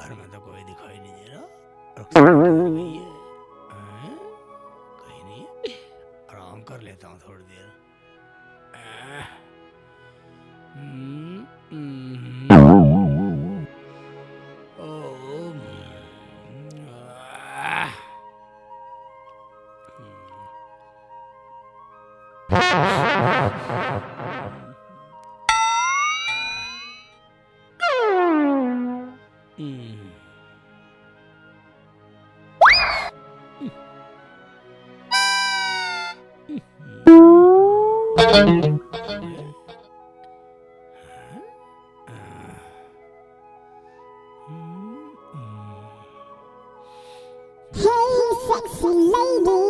घर में तो कोई दिखाई नहीं दे रहा। रुखसाना कहीं नहीं है। हैं? कहीं नहीं है। आराम कर लेता हूँ थोड़ी देर। हम्म, हम्म, ओम, आह, हम्म, Hey, sexy lady.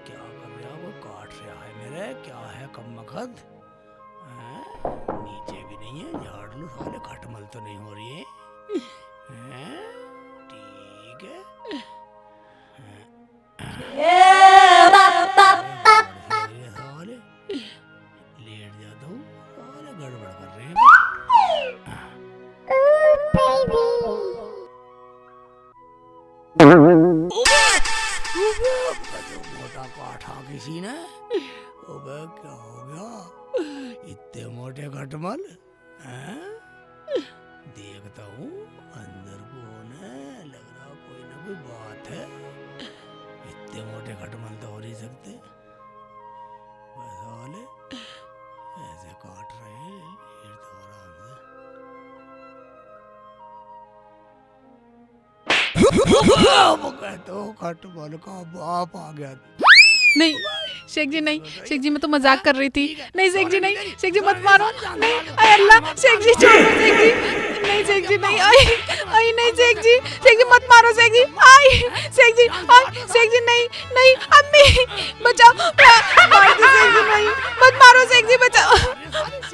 क्या कर रहा, वो काट रहा है मेरे, क्या है कमबख्त। नीचे भी नहीं है, झाड़ लूं साले, खटमल तो नहीं हो रही है। हैं? ठीक है। साले लेट जाता हूँ, साले गड़बड़ कर रहे हैं। Ooh, baby. जो मोटा काठा किसी ने। ओबे क्या हो गया, इतने मोटे खटमल हैं? देखता हूँ अंदर कौन है, लग रहा कोई ना कोई बात है। इतने मोटे खटमल तो हो नहीं सकते। बस साले ऐसे काट रहे हैं, लेट तो आराम से। वो कहते हो खटमल का बाप आ गया। नहीं शेख जी नहीं, शेख जी मैं तो मजाक कर रही थी। नहीं शेख जी नहीं, शेख जी मत मारो। नहीं अरे अल्लाह, शेख जी छोड़ो शेख जी। नहीं शेख जी नहीं, आई आई नहीं शेख जी मत मारो शेख जी। आई शेख जी, आई शेख जी नहीं नहीं, अम्मी बचाओ, मार दो शेख जी, नहीं मत मारो शेख जी, बचाओ।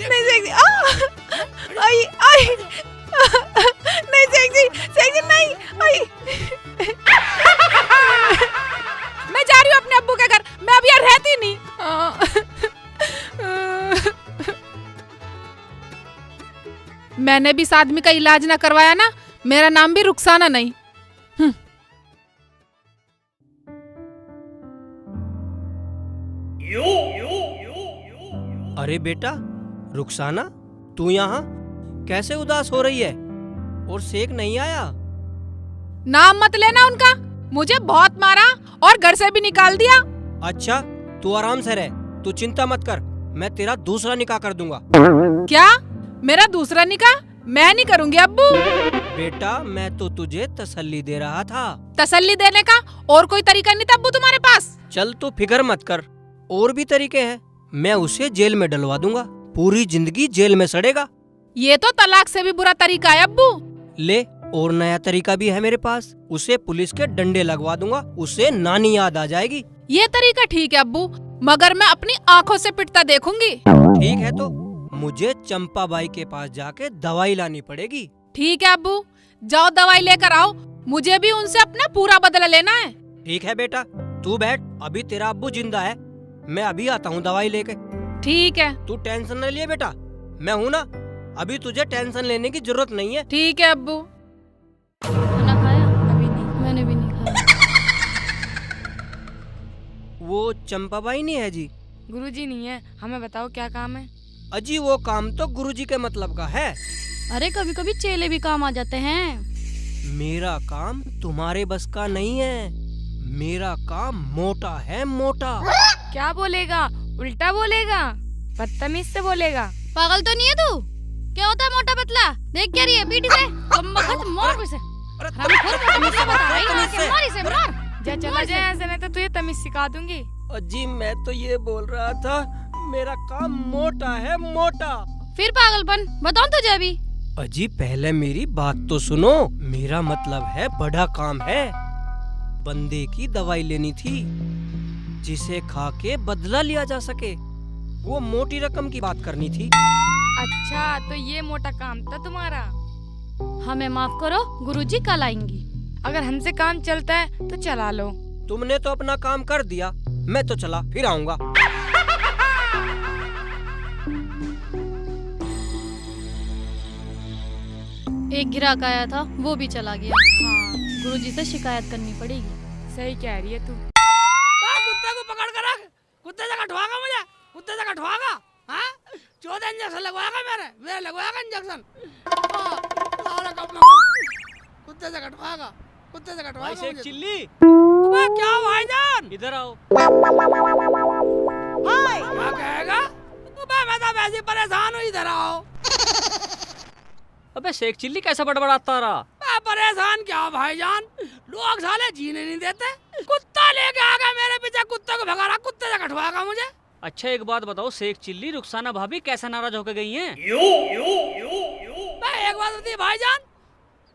नहीं शेख जी, आई आई नहीं शेख जी नहीं, आई मैं जा रही हूँ अपने अब्बू के घर, मैं अब यहाँ रहती नहीं। मैंने भी इस आदमी का इलाज ना करवाया ना, मेरा नाम भी रुखसाना नहीं। अरे बेटा रुखसाना, तू यहाँ कैसे उदास हो रही है? और शेख नहीं आया? नाम मत लेना उनका, मुझे बहुत मारा और घर से भी निकाल दिया। अच्छा तू आराम से रह, तू चिंता मत कर, मैं तेरा दूसरा निकाह कर दूंगा। क्या मेरा दूसरा निकाह? मैं नहीं करूंगी अब्बू। बेटा मैं तो तुझे तसल्ली दे रहा था। तसल्ली देने का और कोई तरीका नहीं था अब्बू तुम्हारे पास? चल तू फिक्र मत कर, और भी तरीके हैं। मैं उसे जेल में डलवा दूंगा, पूरी जिंदगी जेल में सड़ेगा। ये तो तलाक से भी बुरा तरीका है अब्बू। ले, और नया तरीका भी है मेरे पास, उसे पुलिस के डंडे लगवा दूंगा, उसे नानी याद आ जाएगी। ये तरीका ठीक है अब्बू, मगर मैं अपनी आंखों से पिटता देखूंगी। ठीक है तो मुझे चंपा बाई के पास जाके दवाई लानी पड़ेगी। ठीक है अब्बू, जाओ दवाई लेकर आओ, मुझे भी उनसे अपना पूरा बदला लेना है। ठीक है बेटा, तू बैठ, अभी तेरा अब्बू जिंदा है, मैं अभी आता हूँ दवाई लेके। ठीक है। तू टेंशन न लिए बेटा, मैं हूँ ना, अभी तुझे टेंशन लेने की जरूरत नहीं है। ठीक है अब्बू। खाना खाया? अभी नहीं, मैंने भी नहीं खाया। वो चंपा बाई नहीं है जी? गुरुजी नहीं है, हमें बताओ क्या काम है? अजी वो काम तो गुरुजी के मतलब का है। अरे कभी कभी चेले भी काम आ जाते हैं। मेरा काम तुम्हारे बस का नहीं है, मेरा काम मोटा है, मोटा। क्या बोलेगा? उल्टा बोलेगा, बदतमीज से बोलेगा। पागल तो नहीं है तू? क्या होता है मोटा पतला? देख क्या रही है पीठी से, कमबख्त मोर से। तमीज से बता रही हूँ के मारी से मार। जा चला जाए ऐसे, नहीं तो तुझे तमीज सिखा दूंगी। अजी मैं तो ये बोल रहा था, मेरा काम मोटा है, मोटा। फिर पागलपन बताऊं तुझे अभी? अजी पहले मेरी बात तो सुनो, मेरा मतलब है बड़ा काम है। बंदे की दवाई लेनी थी जिसे खा के बदला लिया जा सके, वो मोटी रकम की बात करनी थी। अच्छा तो ये मोटा काम था तुम्हारा? हमें माफ करो, गुरुजी कल आएंगी। अगर हमसे काम चलता है तो चला लो। तुमने तो अपना काम कर दिया, मैं तो चला, फिर आऊंगा। एक ग्राहक आया था, वो भी चला गया। हाँ, गुरुजी से शिकायत करनी पड़ेगी। सही कह रही है तू। कुत्ते को पकड़ कर रख, कुत्ते से कटवाएगा मुझे, कुत्ते से कटवाएगा। हाँ, 14 इंजेक्शन लगवाएगा मेरे लगवाएगा इंजेक्शन। कुत्ते से कटवाएगा, कुत्ते से कटवाएगा शेख मुझे। चिल्ली, अबे क्या भाईजान, इधर आओ। क्या कहेगा? अबे मैं तो वैसे ही परेशान हूँ, इधर आओ। अबे शेख चिल्ली कैसा बड़बड़ाता रहा? मैं परेशान क्या भाईजान, लोग साले जीने नहीं देते। कुत्ता लेके आ गया मेरे पीछे, कुत्ते को भगा रहा, कुत्ते से कटवाएगा मुझे। अच्छा एक बात बताओ शेख चिल्ली, रुखसाना भाभी कैसा नाराज होकर गई हैं? मैं एक बात बता भाईजान,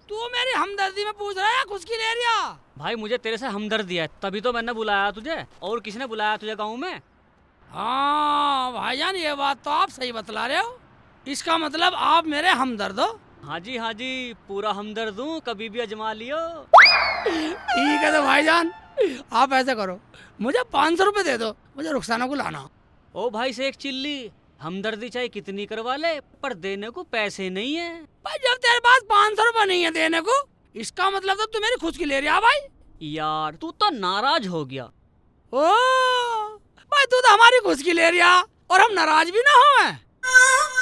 तू मेरी हमदर्दी में पूछ रहा है या खुशकी ले रिया? भाई मुझे तेरे से हमदर्दी है, तभी तो मैंने बुलाया तुझे। और किसने बुलाया तुझे गाँव में? हाँ भाईजान, ये बात तो आप सही बतला रहे हो। इसका मतलब आप मेरे हमदर्द हो। हाँ जी, पूरा हमदर्द हूँ, कभी भी अजमा लियो। ठीक है तो भाईजान, आप ऐसे करो, मुझे 500 रुपए दे दो, मुझे रुखसाना को लाना। ओ भाई शेख चिल्ली, हमदर्दी चाहे कितनी करवा ले, पर देने को पैसे नहीं है। भाई जब तेरे पास 500 रुपए नहीं है देने को, इसका मतलब तो तू मेरी खुशकी ले रहा भाई। यार तू तो नाराज हो गया। ओ भाई, तू तो हमारी खुशकी ले रहा और हम नाराज भी ना हो।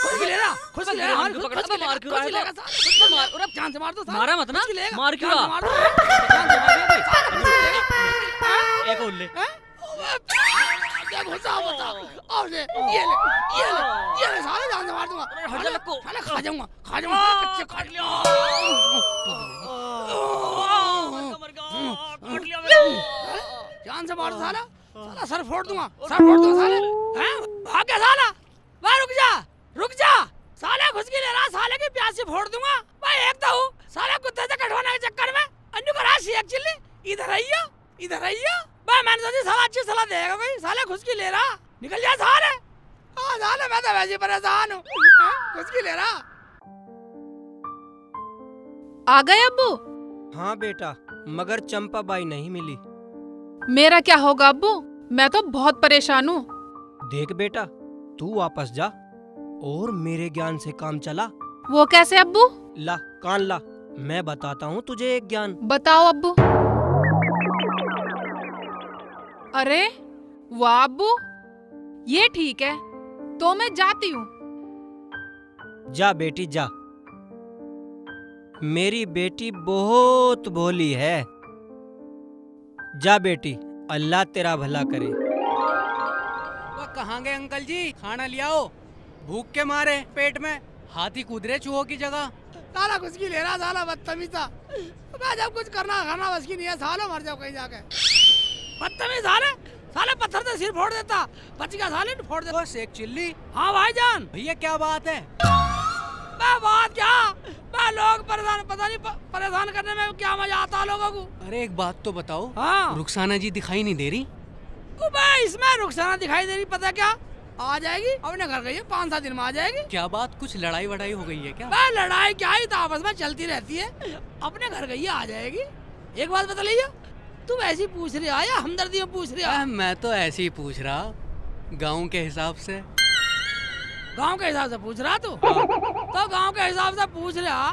खुशकी ले रहा, खुशकी ले रहा, हमारी खुशकी लेगा, मार क्यों खुशकी रहा है? लेगा, खुशकी लेगा। अरे जान से मार दो, मारा मत ना, खुशकी लेगा, मार क्यों जान से रहा? मार दो। एक और ले। क्या घुसा बता, और ले, ये ले साले, जान से मार दूंगा। हट जा लक्को। साले खा जाऊंगा, कच्चे काट लिया। जान से मार दो साला, साला सर फोड़ दूंगा, साले। हैं? भाग गया साला। भाई रुक जा, साले घुसकी ले रहा, साले की प्यास से फोड़ दूंगा। भाई एक तो हूँ, साले कुत्ते से कटवाने के चक्कर में अन्नू को राशि एक चिल्ली, इधर आइयो। भाई मैंने सोची साला अच्छी सलाह देगा कोई, साले घुसकी ले रहा, निकल जा साले। हाँ साले, मैं तो वैसे ही परेशान हूँ, घुसकी ले रहा। आ गए अब्बू? हाँ बेटा, मगर चंपा बाई नहीं मिली। मेरा क्या होगा अब्बू, मैं तो बहुत परेशान हूँ। देख बेटा, तू वापस जा और मेरे ज्ञान से काम चला। वो कैसे अब्बू? ला कान ला, मैं बताता हूँ तुझे एक ज्ञान। बताओ अब्बू। अरे वाह अब्बू, ये ठीक है, तो मैं जाती हूँ। जा बेटी जा, मेरी बेटी बहुत भोली है। जा बेटी, अल्लाह तेरा भला करे। कहाँ गए अंकल जी? खाना लियाओ, भूख के मारे पेट में हाथी कूद रहे चूहों की जगह। साला घुसकी ले रहा, साला बदतमीज़। मैं जब कुछ करना खाना बस की नहीं है, सालो मर जाओ कहीं जाके। बदतमीज साले पत्थर से सिर फोड़ देता, बच गया साले, फोड़ देता। शेख चिल्ली, हाँ भाईजान। भैया क्या बात है? मैं बात क्या, मैं लोग परेशान, पता नहीं परेशान करने में क्या मजा आता है लोगों को। अरे एक बात तो बताओ, हाँ रुखसाना जी दिखाई नहीं दे रही? इसमें रुखसाना दिखाई दे रही, पता क्या, आ जाएगी, अपने घर गई है, 5-7 दिन में आ जाएगी। क्या बात, कुछ लड़ाई वड़ाई हो गई है क्या? लड़ाई क्या ही, तो आपस में चलती रहती है, अपने घर गई है, आ जाएगी। एक बात बता लीजिए, तुम ऐसी पूछ रही है या हमदर्दी में पूछ रही है? मैं तो ऐसे ही पूछ रहा, गाँव के हिसाब से। गांव के हिसाब से पूछ रहा तू? तो गांव के हिसाब से पूछ रहा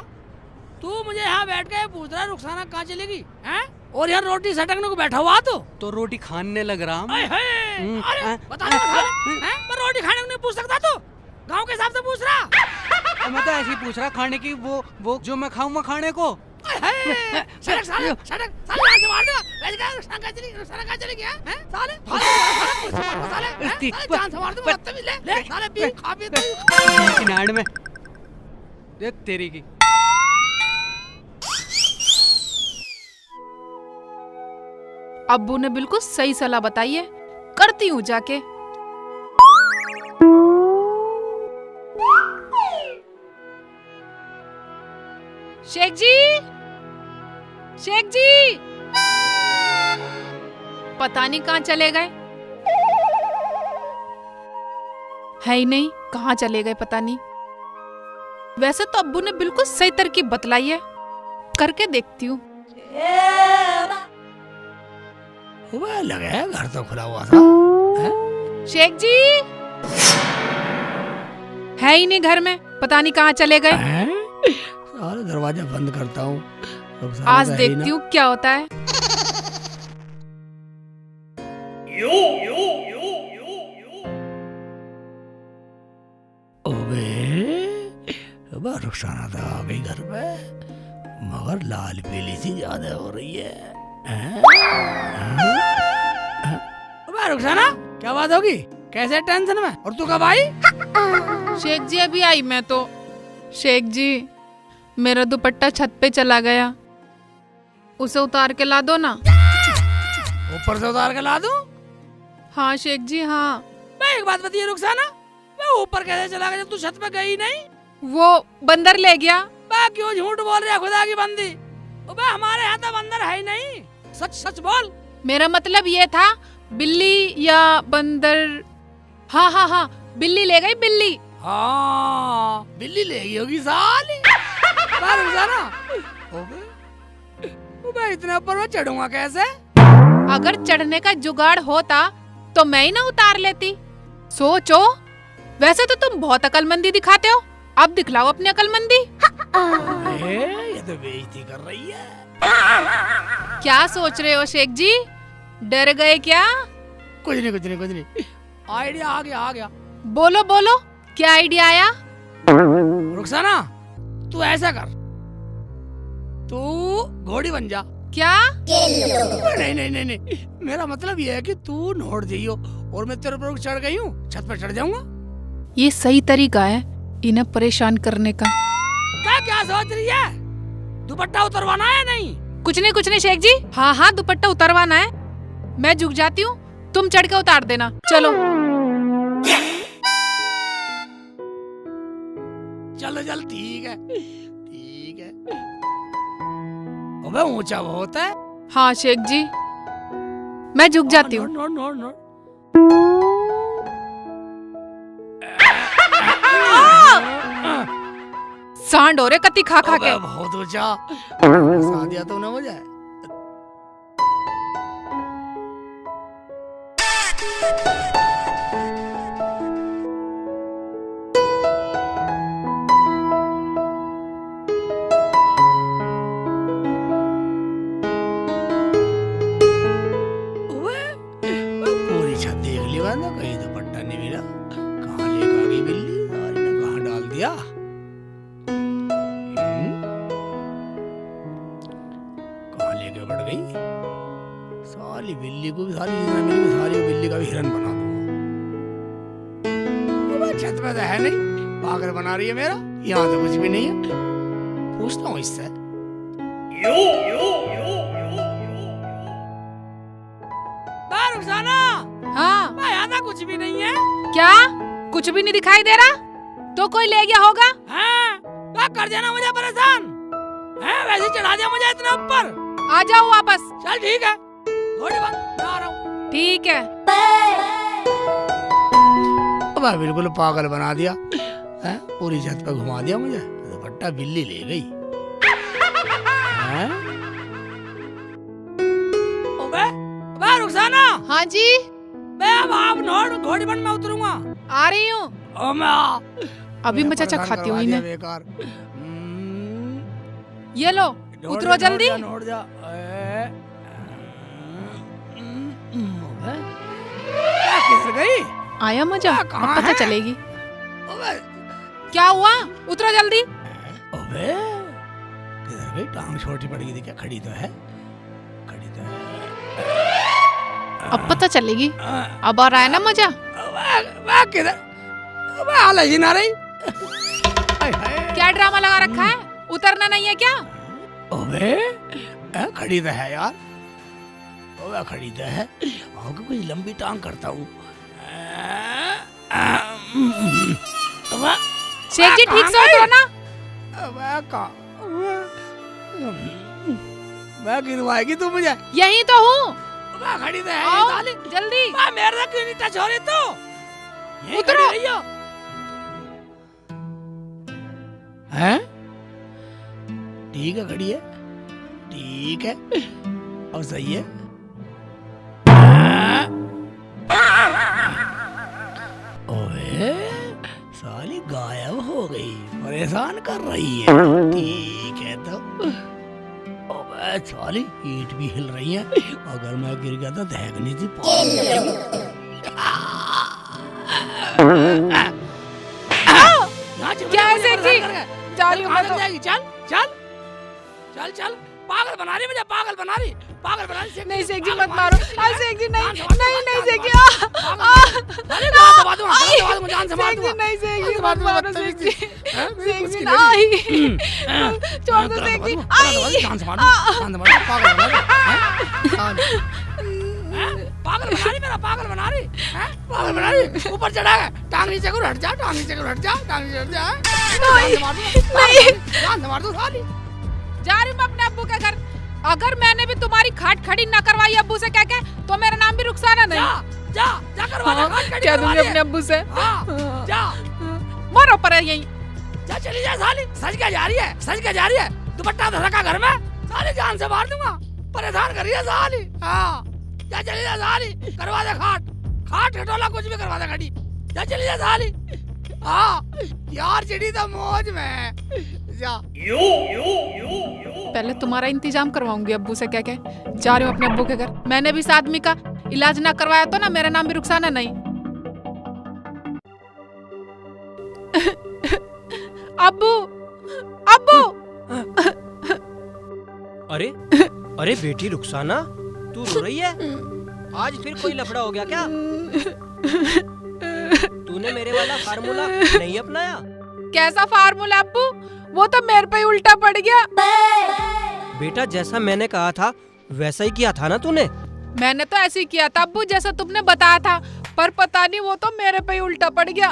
तू, मुझे यहाँ बैठ के पूछ रहा रुखसाना कहाँ चलेगी हैं? और यहाँ रोटी सटकने को बैठा हुआ तो रोटी खाने लग रहा हूँ। अरे बता दो हैं? मैं रोटी खाने को नहीं पूछ सकता तू, गांव के हिसाब से पूछ रहा। मैं तो ऐसे ही पूछ रहा, खाने की वो जो मैं खाऊंगा खाने को। सड़क साले यहाँ से मार दो, वैसे क्या रुखसाना कहाँ चलेगी हैं? साले जान से मार दो, बदतमीज। ले साले पी, खा पी किनारे में देख तेरी की। अब्बू ने बिल्कुल सही सलाह बताई है, करती हूँ जाके। शेख जी, पता नहीं कहाँ चले गए, है ही नहीं, कहाँ चले गए पता नहीं। वैसे तो अब्बू ने बिल्कुल सही तरकीब बतलाई है, करके देखती हूँ। लगा है, घर तो खुला हुआ था। शेख जी है ही नहीं घर में, पता नहीं कहाँ चले गए। सारे दरवाजा बंद करता हूँ। आज देखती हूँ क्या होता है। अबे रुखसाना तो आ गई घर पे, मगर लाल पीली सी ज्यादा हो रही है। अबे रुखसाना क्या बात होगी, कैसे टेंशन में, और तू कब आई? शेख जी अभी आई मैं तो। शेख जी मेरा दुपट्टा छत पे चला गया, उसे उतार के ला दो ना। ऊपर से उतार के ला दूं? हाँ शेख जी हाँ। मैं एक बात बताइए रुखसाना, मैं ऊपर कैसे चला गया जब तू छत पे गई नहीं? वो बंदर ले गया। बा क्यों झूठ बोल रहा है खुदा की बंदी? अबे हमारे यहाँ तो बंदर है ही नहीं, सच सच बोल। मेरा मतलब ये था बिल्ली या बंदर। हाँ हाँ हाँ बिल्ली ले गई, बिल्ली। हाँ बिल्ली ले गई होगी साली। रुखसाना अबे इतने ऊपर मैं चढ़ूंगा कैसे? अगर चढ़ने का जुगाड़ होता तो मैं ही ना उतार लेती। सोचो, वैसे तो तुम बहुत अकलमंदी दिखाते हो, अब दिखलाओ अपनी अकलमंदी। ये तो बेइज्जती कर रही है। क्या सोच रहे हो शेख जी, डर गए क्या? कुछ नहीं कुछ नहीं कुछ नहीं, आइडिया आ गया आ गया। बोलो बोलो क्या आइडिया आया? रुखसाना तू ऐसा कर, तू घोड़ी बन जा। क्या? नहीं नहीं नहीं नहीं, मेरा मतलब ये है कि तू नोट जाइयो और मैं तेरे ऊपर चढ़ गई हूँ, छत पर चढ़ जाऊंगा। ये सही तरीका है इन्हें परेशान करने का। क्या क्या सोच रही है? दुपट्टा उतरवाना है नहीं? कुछ नहीं शेख जी। हाँ हाँ दुपट्टा उतरवाना है। मैं झुक जाती हूँ, तुम चढ़ के उतार देना। चलो चलो चल ठीक है ठीक है। अबे ऊंचा बहुत है। हाँ शेख जी मैं झुक जाती हूँ। Note note note. सांड हो रे कति खा खा के। बहुत ऊंचा, फंसा दिया तूने मुझे। पूरी छत देख ली मैंने, कहीं दुपट्टा नहीं मिला। कहाँ लेकर गई बिल्ली, सारी ने कहाँ डाल दिया? कहाँ लेके बढ़ गई साली? बिल्ली को भी सारी जितना मिली सारी बिल्ली का भी हिरन बना दूंगा। छत पे तो है नहीं, पागल बना रही है मेरा। यहाँ तो कुछ भी नहीं है, पूछता हूँ इससे। रुखसाना हाँ यहाँ तो कुछ भी नहीं है। क्या कुछ भी नहीं दिखाई दे रहा? तो कोई ले गया होगा। हाँ कर देना मुझे परेशान है, वैसे चढ़ा दिया मुझे इतना ऊपर। आ जाओ वापस। चल ठीक है, थोड़ी बात मैं आ रहा हूँ। ठीक है। अब बिल्कुल पागल बना दिया है, पूरी छत पे घुमा दिया मुझे। दुपट्टा बिल्ली ले गई। रुखसाना हाँ जी मैं अब आप नोट घोड़ी बन में उतरूंगा। आ रही हूँ। अभी मैं चाचा खाती हूँ इन्हें। बेकार। ये लो उतरो जल्दी। नोट जा। किधर गई? आया मजा, अब कहाँ पता है? चलेगी। अबे क्या हुआ? उतरो जल्दी। अबे किधर गई? टांग छोटी पड़ गई थी क्या? खड़ी तो है, खड़ी तो है। अब पता चलेगी। अब आ रहा है ना मजा। किधर? अबे आलस ही ना रही। क्या ड्रामा लगा रखा है? उतरना नहीं है क्या? अबे खड़ी तो है यार। अबे खड़ी तो है, आगे कुछ लंबी टांग करता हूँ। शेख जी ठीक से उतरो ना। मैं गिरवाएगी तू मुझे? यही तो हूँ। खड़ी तो है आओ, साली। जल्दी मेरे से क्यों नहीं टच हो रही तू? यहीं उतरो। खड़ी रही हो। हैं? ठीक है खड़ी है, ठीक है, अब सही है। ओए साली गायब हो गई, परेशान कर रही है। ठीक है तो अबे साली ईंट भी हिल रही है, अगर मैं गिर गया तो दहकनी थी। क्या है सेठ जी? जा रही हूँ मैं तो। चल चल चल चल, पागल बना रही मुझे, पागल बना रही, पागल बना रही। नहीं सेठ जी मत मारो, सेठ जी नहीं नहीं नहीं सेठ जी, दबा दूंगा, जान से मार दूंगा। नहीं सेठ जी मत मारो सेठ जी, सेठ जी नहीं, छोड़ दो सेठ जी। जान से मार दूंगा, जान से मार दूंगा, पागल बना रही, पागल बना रही, मेरा पागल बना रही, पागल बना रही। ऊपर चढ़ा है, टांग नीचे को हट जा, टांग नीचे को हट जा, टांग नीचे हट जा। नहीं, जान से मार दूं साली। जा रही हूँ मैं अपने अब्बू के घर। अगर मैंने भी तुम्हारी खाट खड़ी न करवाई अब्बू से कह के, तो मेरा नाम भी रुखसाना नहीं। जा जा करवा ले, खाट खड़ी क्या करवा दूंगी ले। अपने अब्बू से? जा मरो पर यहीं। जा, चली जा साली, सज के जा रही है, सज के जा रही है, दुपट्टा धसका घर में, साली जान से मार दूंगा, परेशान कर रही है साली। जा चली जा साली, करवा दे खाट, खाट खटोला कुछ भी करवा दे खड़ी, जा चली जा साली। यार चिड़ी तो मौज में जा। पहले तुम्हारा इंतजाम करवाऊंगी अब्बू से कह के। जा रही हूँ अपने अब्बू के घर। मैंने भी इस आदमी का इलाज ना करवाया तो ना मेरा नाम भी रुखसाना नहीं। अब्बू, अब्बू। अरे अरे बेटी रुखसाना, तू रो रही है? आज फिर कोई लफड़ा हो गया क्या? तूने मेरे वाला फार्मूला नहीं अपनाया? कैसा फार्मूला अब्बू? वो तो मेरे पे ही उल्टा पड़ गया। बेटा जैसा मैंने कहा था वैसा ही किया था ना तूने? मैंने तो ऐसे ही किया था अब्बू जैसा तुमने बताया था, पर पता नहीं वो तो मेरे पे ही उल्टा पड़ गया।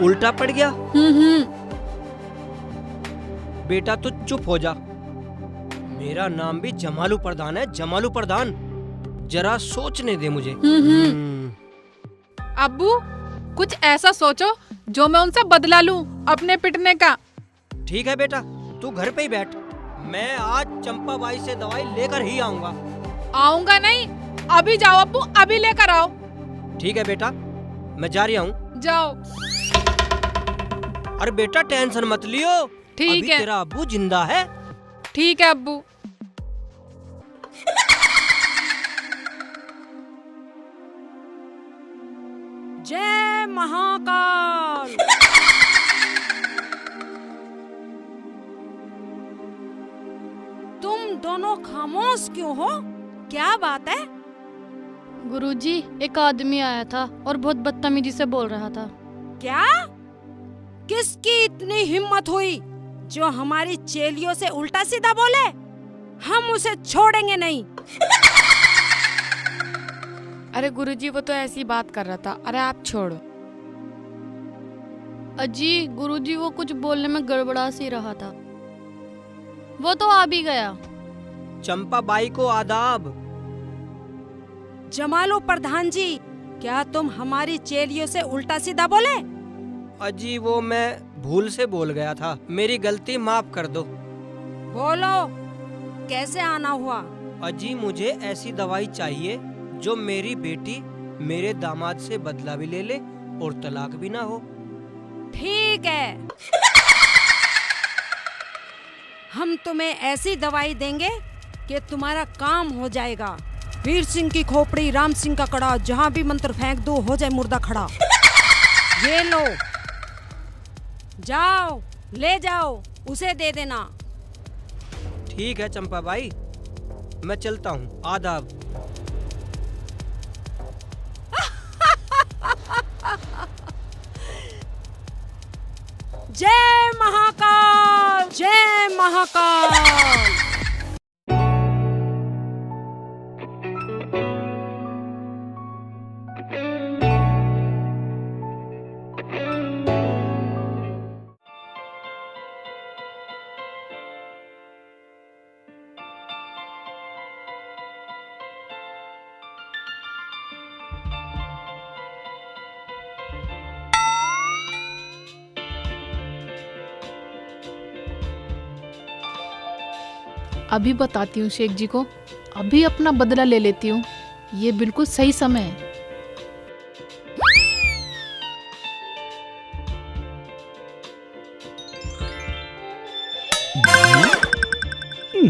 उल्टा पड़ गया? बेटा तू चुप हो जा। मेरा नाम भी जमालू प्रधान है, जमालू प्रधान। जरा सोचने दे मुझे। अब्बू कुछ ऐसा सोचो जो मैं उनसे बदला लूं अपने पिटने का। ठीक है बेटा, तू घर पे ही बैठ। मैं आज चंपा बाई से दवाई लेकर ही आऊंगा। आऊंगा नहीं, अभी जाओ अब्बू, अभी लेकर आओ। ठीक है बेटा, मैं जा रही हूँ। जाओ। अरे बेटा टेंशन मत लियो, ठीक है। तेरा अब्बू जिंदा है। ठीक है अब्बू। जय महाकाल। तुम दोनों खामोश क्यों हो? क्या बात है? गुरुजी, एक आदमी आया था और बहुत बदतमीजी से बोल रहा था। क्या? किसकी इतनी हिम्मत हुई जो हमारी चेलियों से उल्टा सीधा बोले? हम उसे छोड़ेंगे नहीं। अरे गुरुजी वो तो ऐसी बात कर रहा था, अरे आप छोड़ो। अजी गुरुजी वो कुछ बोलने में गड़बड़ा सी रहा था, वो तो आ भी गया। चंपा बाई को आदाब। जमालो प्रधान जी, क्या तुम हमारी चेलियों से उल्टा सीधा बोले? अजी वो मैं भूल से बोल गया था, मेरी गलती माफ कर दो। बोलो, कैसे आना हुआ? अजी मुझे ऐसी दवाई चाहिए जो मेरी बेटी मेरे दामाद से बदला भी ले ले और तलाक भी ना हो। ठीक है, हम तुम्हें ऐसी दवाई देंगे कि तुम्हारा काम हो जाएगा। वीर सिंह की खोपड़ी, राम सिंह का कड़ा, जहां भी मंत्र फेंक दो हो जाए मुर्दा खड़ा। ये लो, जाओ ले जाओ, उसे दे देना। ठीक है चंपा बाई, मैं चलता हूँ। आदाब। जय महाकाल, जय महाकाल। अभी बताती हूँ शेख जी को, अभी अपना बदला ले लेती हूँ, ये बिल्कुल सही समय है। ये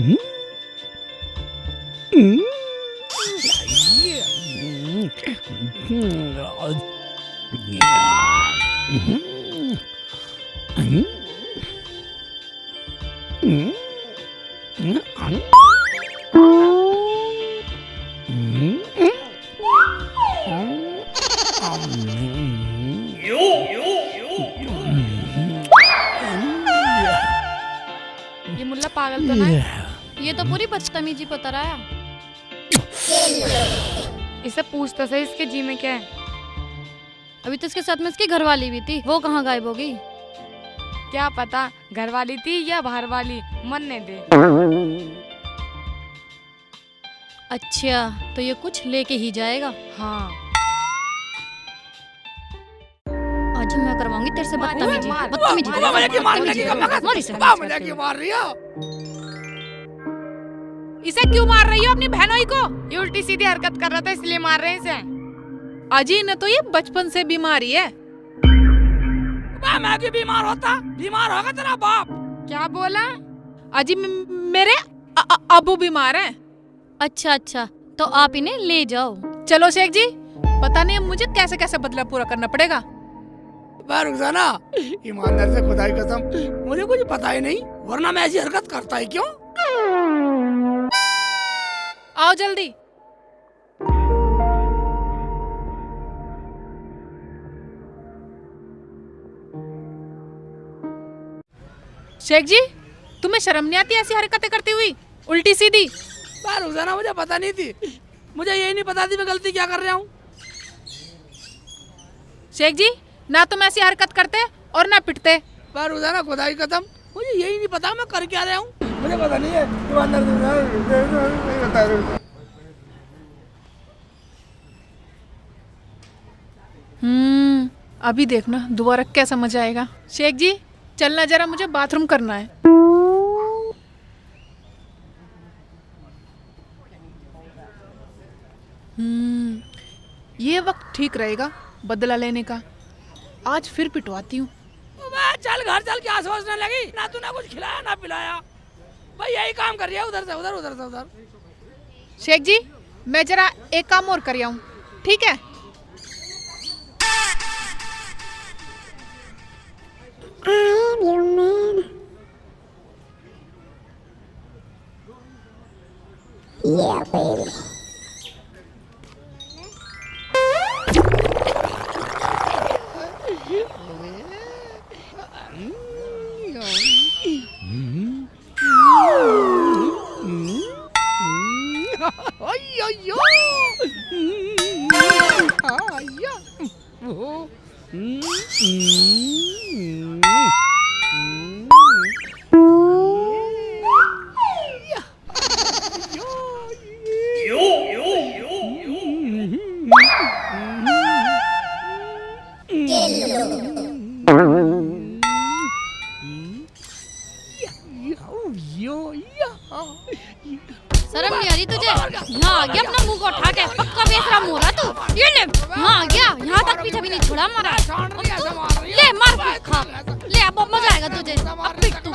मुल्ला पागल तो ना है? ये तो पूरी बदतमीजी पे उतर आया। इसे पूछ तो सही इसके जी में क्या है। अभी तो इसके साथ में इसकी घरवाली भी थी, वो कहाँ गायब हो गई? क्या पता घर वाली थी या बाहर वाली, मरने दे। अच्छा, तो ये कुछ लेके ही जाएगा। हाँ आज मैं करवाऊंगी तेरे से मार, बदतमीजी। मार, बदतमीजी मार, करेगा, मुझे क्यों मारने बदतमीजी की करेगा। मगज? मार इसे। मुझे क्यों मार रही हो? इसे क्यों मार रही हो अपनी बहनोई को? ये उल्टी सीधी हरकत कर रहा था इसलिए मार रहे हैं इसे। अजी ने तो ये बचपन से बीमारी है। मैं क्यों बीमार होता? बीमार होगा तेरा बाप। क्या बोला? अजी मेरे अबू बीमार हैं। अच्छा अच्छा, तो आप इन्हें ले जाओ। चलो शेख जी, पता नहीं अब मुझे कैसे कैसे बदला पूरा करना पड़ेगा। रुखसाना, ईमानदार से खुदा की कसम मुझे कुछ पता ही नहीं, वरना मैं ऐसी हरकत करता ही क्यों? आओ जल्दी। शेख जी, तुम्हें शर्म नहीं आती ऐसी हरकतें करती हुई, उल्टी सीधी? रुखसाना, मुझे पता नहीं थी, मुझे यही नहीं पता थी मैं गलती क्या कर रहा हूँ। शेख जी, ना तुम ऐसी हरकत करते और ना पिटते। रुखसाना, खुदा की कसम मुझे यही नहीं पता मैं कर क्या रहा हूँ, मुझे पता नहीं है। ईमानदार से बता। अभी देखना दोबारा क्या समझ आएगा। शेख जी, चलना जरा, मुझे बाथरूम करना है। ये वक्त ठीक रहेगा बदला लेने का। आज फिर पिटवाती हूँ। चल घर चल, क्या सोचने लगी? ना तू ना कुछ खिलाया ना पिलाया, भाई यही काम कर रही है, उधर से उधर उधर से उधर। शेख जी, मैं जरा एक काम और कर आऊँ, ठीक है? I am your man. Yeah, baby. शर्म नहीं आ रही तुझे? यहाँ आ गया अपना मुंह को उठा के, पक्का बेसरा मुंह रहा तू। ये ले, यहाँ आ गया, यहाँ तक पीछे भी नहीं छोड़ा हमारा। ले मार पीट खा, ले अब मजा आएगा तुझे, अब पीट तू।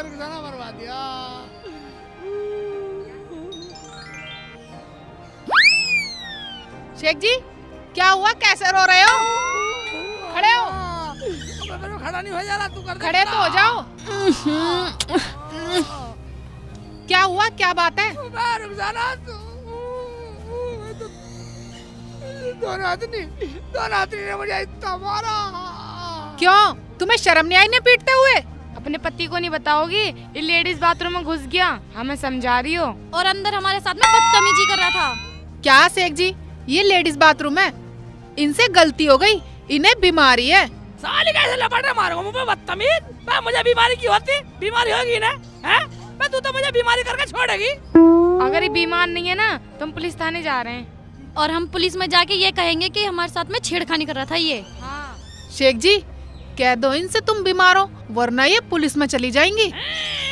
रुखसाना मरवा दिया। शेख जी, क्या हुआ? कैसे रो रहे हो? खड़े हो। मैं खड़ा नहीं हो जा रहा, तू कर दे। खड़े तो हो जाओ। क्या हुआ? क्या बात है? रुखसाना, दोनों आदमी ने मुझे इतना मारा। क्यों? तुम्हें शर्म नहीं आई ने पीटते हुए? अपने पति को नहीं बताओगी? ये लेडीज बाथरूम में घुस गया, हमें समझा रही हो? और अंदर हमारे साथ में बदतमीजी कर रहा था। क्या शेख जी, ये लेडीज बाथरूम है, इनसे गलती हो गई, इन्हें बीमारी है। साली कैसे लपट रहे मारूंगा मुंह पे, बदतमीज। मुझे बीमारी क्यों होती? बीमारी होगी ना, हैं? तू तो मुझे बीमारी करके छोड़ेगी। अगर ये बीमार नहीं है ना तो हम पुलिस थाने जा रहे हैं। और हम पुलिस में जाके ये कहेंगे कि हमारे साथ में छेड़खानी कर रहा था ये। हाँ। शेख जी, कह दो इनसे तुम बीमार हो, वरना ये पुलिस में चली जाएंगी।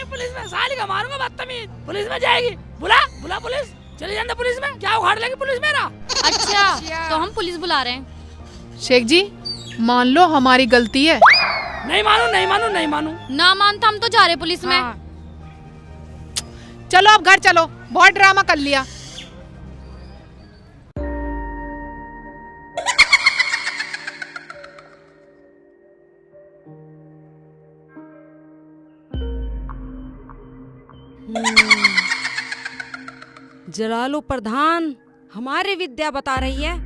पुलिस में साली का मारूंगा, बदतमीज। पुलिस में जाएगी? बुला बुला पुलिस, चली जाना पुलिस में। क्या उखाड़ लेगी पुलिस मेरा? अच्छा, तो हम पुलिस बुला रहे हैं। शेख जी मान लो हमारी गलती है। नहीं मानू नहीं मानू नहीं मानू। ना मानता हम तो जा रहे पुलिस में। हाँ। चलो अब घर चलो, बहुत ड्रामा कर लिया। जलालू प्रधान हमारी विद्या बता रही है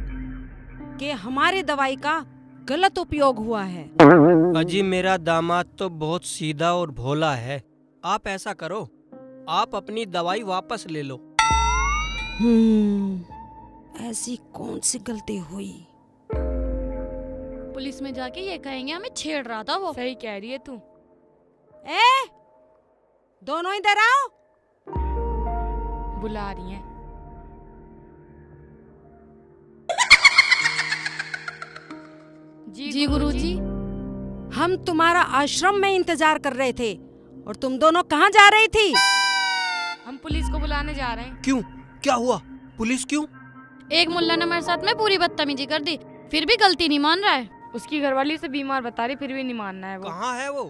कि हमारी दवाई का गलत उपयोग हुआ है। अजी मेरा दामाद तो बहुत सीधा और भोला है। आप ऐसा करो, आप अपनी दवाई वापस ले लो। ऐसी कौन सी गलती हुई? पुलिस में जाके ये कहेंगे हमें छेड़ रहा था वो। सही कह रही है तू। ए, दोनों इधर आओ। बुला रही है। जी गुरुजी। हम तुम्हारा आश्रम में इंतजार कर रहे थे और तुम दोनों कहाँ जा रही थी? हम पुलिस को बुलाने जा रहे हैं। क्यों, क्या हुआ? पुलिस क्यों? एक मुल्ला ने मेरे साथ में पूरी बदतमीजी कर दी, फिर भी गलती नहीं मान रहा है। उसकी घरवाली से बीमार बता रही, फिर भी नहीं मानना है वो। कहाँ है वो?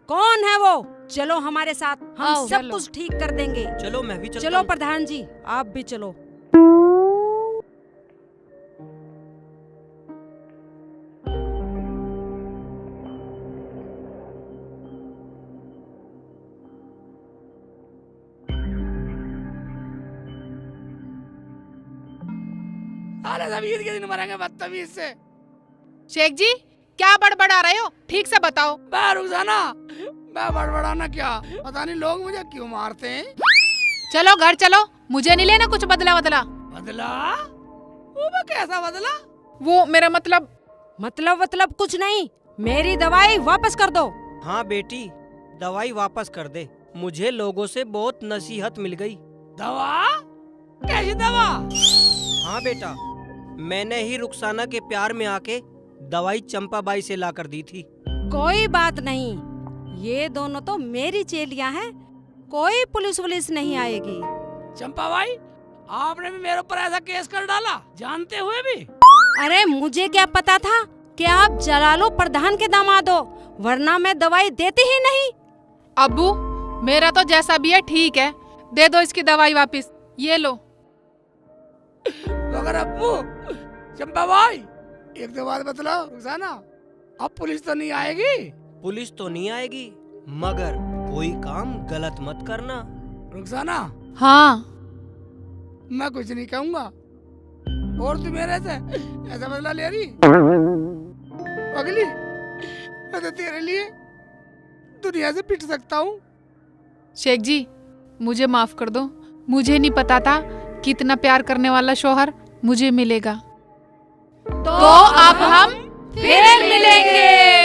कौन है वो? चलो हमारे साथ, हम आओ, सब चलो। कुछ ठीक कर देंगे। चलो मैं भी चलता चलो हूँ। प्रधान जी, आप भी चलो। अरे सब ईद के दिन मरेंगे बदतमीज से। शेख जी क्या बड़बड़ा रहे हो, ठीक से बताओ। मैं रुखसाना, मैं बड़बड़ाना क्या, पता नहीं लोग मुझे क्यों मारते हैं। चलो घर चलो, मुझे नहीं लेना कुछ बदला बदला। बदला? वो मैं कैसा बदला? वो मेरा मतलब मतलब कुछ नहीं, मेरी दवाई वापस कर दो। हाँ बेटी, दवाई वापस कर दे। मुझे लोगों से बहुत नसीहत मिल गई। दवा? कैसी दवा? हाँ बेटा, मैंने ही रुखसाना के प्यार में आके दवाई चंपाबाई से ला कर दी थी। कोई बात नहीं, ये दोनों तो मेरी चेलियां हैं, कोई पुलिस वुलिस नहीं आएगी। चंपा भाई, आपने भी मेरे ऊपर ऐसा केस कर डाला जानते हुए भी? अरे मुझे क्या पता था कि आप जलालू प्रधान के दामाद हो, वरना मैं दवाई देती ही नहीं। अब्बू मेरा तो जैसा भी है ठीक है, दे दो इसकी दवाई वापस, ये लो। मगर अब्बू, चंपा भाई, एक दो बात बतलाओ रुखसाना, अब पुलिस तो नहीं आएगी? पुलिस तो नहीं आएगी, मगर कोई काम गलत मत करना। रुखसाना, हाँ मैं कुछ नहीं कहूँगा, और तू मेरे से ऐसा बदला ले रही? अगली, मैं तो तेरे लिए दुनिया से पिट सकता हूँ। शेख जी मुझे माफ कर दो, मुझे नहीं पता था कि इतना प्यार करने वाला शौहर मुझे मिलेगा। तो अब हम फिर मिलेंगे।